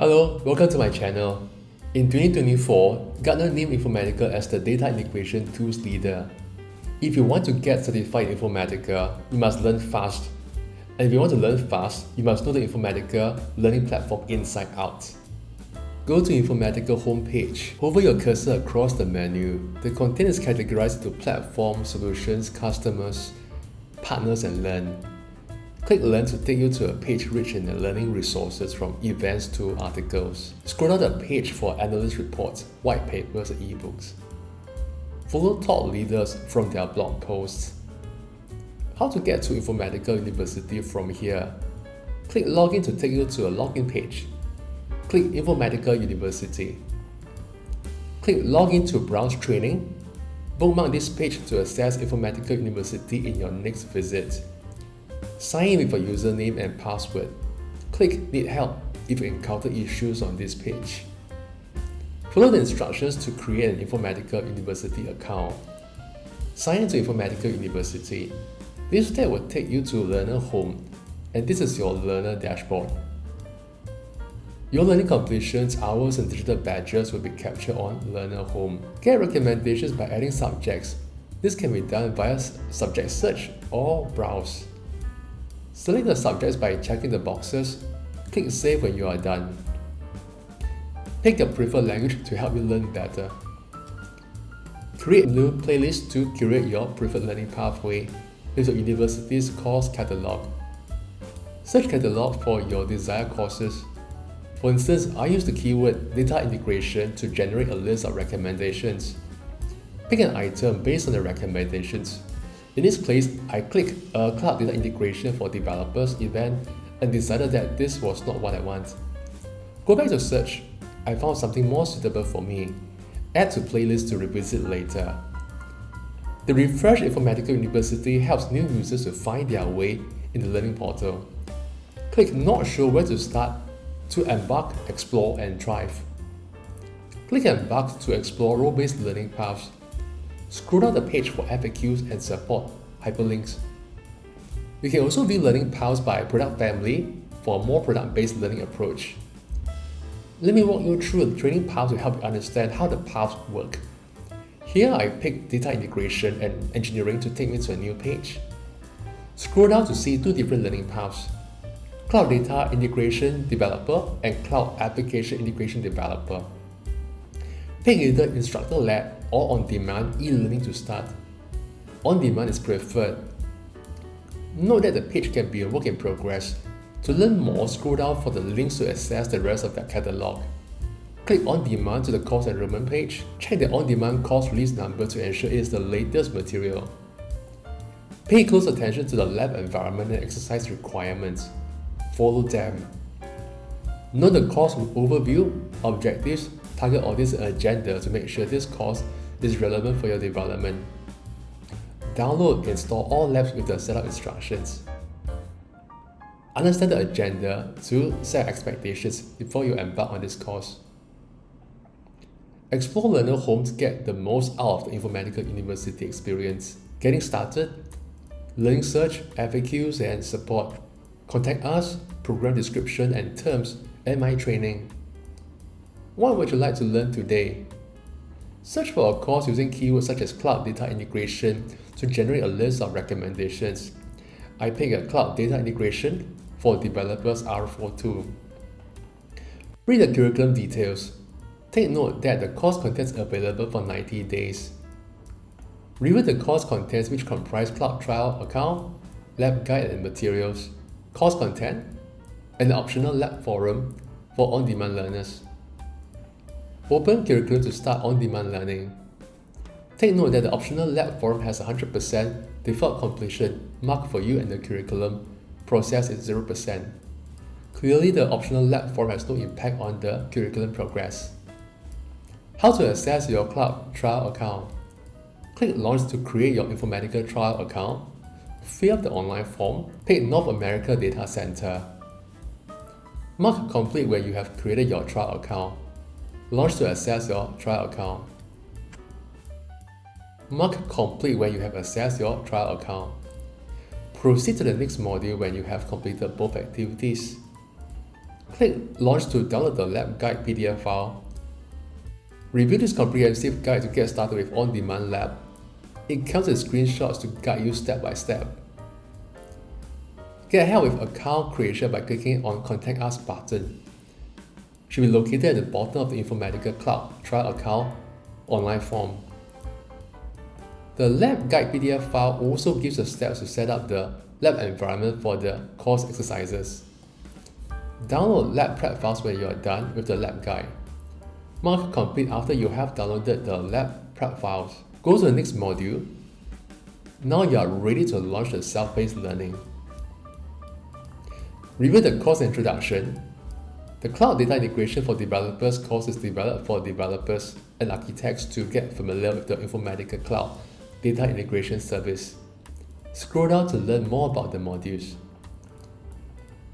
Hello, welcome to my channel. In 2024, Gartner named Informatica as the Data Integration Tools Leader. If you want to get certified in Informatica, you must learn fast. And if you want to learn fast, you must know the Informatica learning platform inside out. Go to Informatica Homepage. Hover your cursor across the menu. The content is categorized into platform, solutions, customers, partners, and learn. Click Learn to take you to a page rich in the learning resources from events to articles. Scroll down the page for analyst reports, white papers, and ebooks. Follow thought leaders from their blog posts. How to get to Informatica University from here? Click Login to take you to a login page. Click Informatica University. Click Login to browse training. Bookmark this page to access Informatica University in your next visit. Sign in with a username and password. Click Need Help if you encounter issues on this page. Follow the instructions to create an Informatica University account. Sign in to Informatica University. This step will take you to Learner Home, and this is your Learner dashboard. Your learning completions, hours, and digital badges will be captured on Learner Home. Get recommendations by adding subjects. This can be done via subject search or browse. Select the subjects by checking the boxes. Click Save when you are done. Pick your preferred language to help you learn better. Create a new playlist to curate your preferred learning pathway with your university's course catalog. Search catalog for your desired courses. For instance, I use the keyword data integration to generate a list of recommendations. Pick an item based on the recommendations. In this case, I clicked a cloud data integration for developers event and decided that this was not what I want. Go back to search. I found something more suitable for me. Add to playlist to revisit later. The Refresh Informatica University helps new users to find their way in the learning portal. Click Not Sure Where to Start to embark, explore, and thrive. Click Embark to explore role-based learning paths. Scroll down the page for FAQs and support hyperlinks. You can also view learning paths by product family for a more product-based learning approach. Let me walk you through the training path to help you understand how the paths work. Here I picked data integration and engineering to take me to a new page. Scroll down to see two different learning paths: Cloud Data Integration Developer and Cloud Application Integration Developer. Pick either instructor-led or on-demand e-learning to start. On-demand is preferred. Note that the page can be a work in progress. To learn more, scroll down for the links to access the rest of their catalog. Click On-Demand to the course enrollment page. Check the on-demand course release number to ensure it is the latest material. Pay close attention to the lab environment and exercise requirements. Follow them. Note the course overview, objectives, target audience, and agenda to make sure this course is relevant for your development. Download and install all labs with the setup instructions. Understand the agenda to set expectations before you embark on this course. Explore Learner Home to get the most out of the Informatica University experience. Getting started, learning search, FAQs, and support. Contact us, program description and terms, and my training. What would you like to learn today? Search for a course using keywords such as Cloud Data Integration to generate a list of recommendations. I pick a Cloud Data Integration for Developers R42. Read the curriculum details. Take note that the course contents are available for 90 days. Review the course contents which comprise Cloud Trial Account, Lab Guide and Materials, course content, and the optional lab forum for on-demand learners. Open curriculum to start on-demand learning. Take note that the optional lab forum has 100% default completion marked for you and the curriculum process is 0%. Clearly, the optional lab forum has no impact on the curriculum progress. How to access your Cloud Trial account? Click Launch to create your Informatica Trial account. Fill up the online form. Pick North America Data Center. Mark Complete when you have created your trial account. Launch to access your trial account. Mark Complete when you have accessed your trial account. Proceed to the next module when you have completed both activities. Click Launch to download the lab guide PDF file. Review this comprehensive guide to get started with on-demand lab. It comes with screenshots to guide you step by step. Get help with account creation by clicking on Contact Us button. It should be located at the bottom of the Informatica Cloud Trial Account online form. The lab guide PDF file also gives the steps to set up the lab environment for the course exercises. Download lab prep files when you are done with the lab guide. Mark complete after you have downloaded the lab prep files. Go to the next module. Now you are ready to launch the self-paced learning. Review the course introduction. The Cloud Data Integration for Developers course is developed for developers and architects to get familiar with the Informatica Cloud Data Integration Service. Scroll down to learn more about the modules.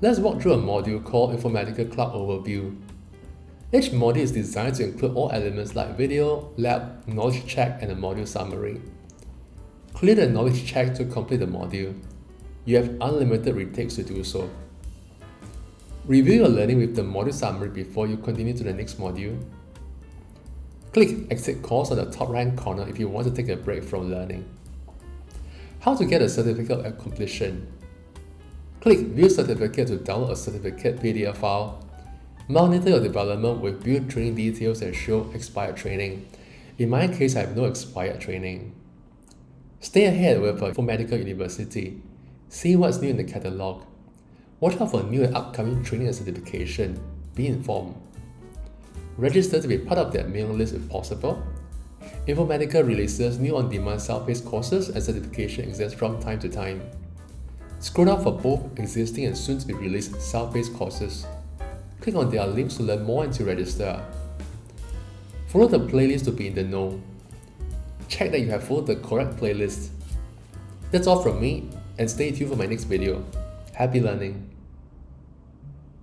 Let's walk through a module called Informatica Cloud Overview. Each module is designed to include all elements like video, lab, knowledge check, and a module summary. Clear the knowledge check to complete the module. You have unlimited retakes to do so. Review your learning with the module summary before you continue to the next module. Click Exit Course on the top right corner if you want to take a break from learning. How to get a certificate of completion. Click View Certificate to download a certificate PDF file. Monitor your development with view training details and show expired training. In my case, I have no expired training. Stay ahead with Informatica University. See what's new in the catalog. Watch out for new and upcoming training and certification. Be informed. Register to be part of their mailing list if possible. Informatica releases new on-demand self-paced courses and certification exams from time to time. Scroll down for both existing and soon-to-be released self-paced courses. Click on their links to learn more and to register. Follow the playlist to be in the know. Check that you have followed the correct playlist. That's all from me, and stay tuned for my next video. Happy learning!